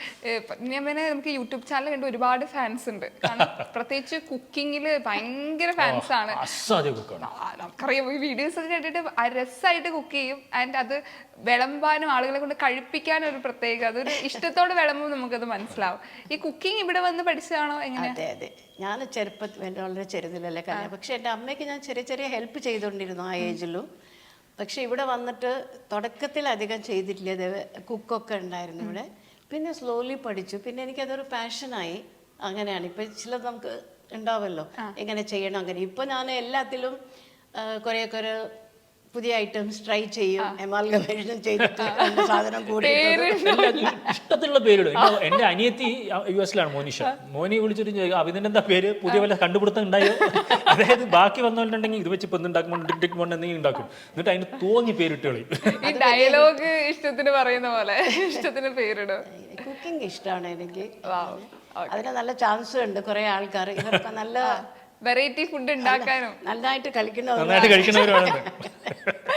നമുക്ക് യൂട്യൂബ് ചാനൽ കണ്ട് ഒരുപാട് ഫാൻസ് ഉണ്ട്. കാരണം പ്രത്യേകിച്ച് കുക്കിങ്ങില് ഭയങ്കര ഫാൻസ് ആണ്. നമുക്കറിയാം, ഈ വീഡിയോസ് ഒക്കെ കണ്ടിട്ട് രസമായിട്ട് കുക്ക് ചെയ്യും. ആൻഡ് അത് വിളമ്പാനും ആളുകളെ കൊണ്ട് കഴിപ്പിക്കാനും ഒരു പ്രത്യേക അതൊരു ഇഷ്ടത്തോടെ വിളമ്പും, നമുക്കത് മനസ്സിലാവും. ഈ കുക്കിംഗ് ഇവിടെ വന്ന് പഠിച്ചതാണോ എങ്ങനെ? അതെ, ഞാൻ ചെറുപ്പത്തിൽ വളരെ ചെറുതിലല്ലേ കാര്യം. പക്ഷെ എൻ്റെ അമ്മയ്ക്ക് ഞാൻ ചെറിയ ഹെൽപ്പ് ചെയ്തുകൊണ്ടിരുന്നു ആ ഏജിലും. പക്ഷെ ഇവിടെ വന്നിട്ട് തുടക്കത്തിൽ അധികം ചെയ്തിട്ടില്ല. കുക്കൊക്കെ ഉണ്ടായിരുന്നു ഇവിടെ. പിന്നെ സ്ലോലി പഠിച്ചു. പിന്നെ എനിക്കതൊരു പാഷനായി. അങ്ങനെയാണ്. ഇപ്പം ചിലത് നമുക്ക് ഉണ്ടാവുമല്ലോ എങ്ങനെ ചെയ്യണം അങ്ങനെ. ഇപ്പം ഞാൻ എല്ലാത്തിലും കുറേ പുതിയ ഐറ്റംസ് ട്രൈ ചെയ്യും. എമാൽഗമേഷൻ ചെയ്തിട്ട് സാധനം കൂടി ഇഷ്ടത്തിലുള്ള പേരിടും. എന്റെ അനിയത്തി US മോനിഷ, മോനി വിളിച്ചിട്ട് ചോദിക്കും അഭിനന്ദ എന്താ പേര്, പുതിയ വല്ല കണ്ടുപിടുത്തം ഉണ്ടായോ? അതായത് ബാക്കി വന്നോണ്ടെങ്കിൽ ഇത് വെച്ച് ഇപ്പൊ എന്തുണ്ടാക്കുമ്പോൾ എന്തെങ്കിലും ഉണ്ടാക്കും, എന്നിട്ട് അതിന് തോന്നി പേരിട്ട് കളയും. ഈ ഡയലോഗ് ഇഷ്ടത്തിന് പറയുന്ന പോലെ ഇഷ്ടത്തിന് പേരിടും. കുക്കിംഗ് ഇഷ്ടമാണ് എനിക്ക്. അതിന് നല്ല ചാൻസ് ഉണ്ട്. കുറെ ആൾക്കാർ ഇവർക്ക് നല്ല വെറൈറ്റി ഫുഡ് ഉണ്ടാക്കാനും നന്നായിട്ട് കഴിക്കുന്നവരാണ്.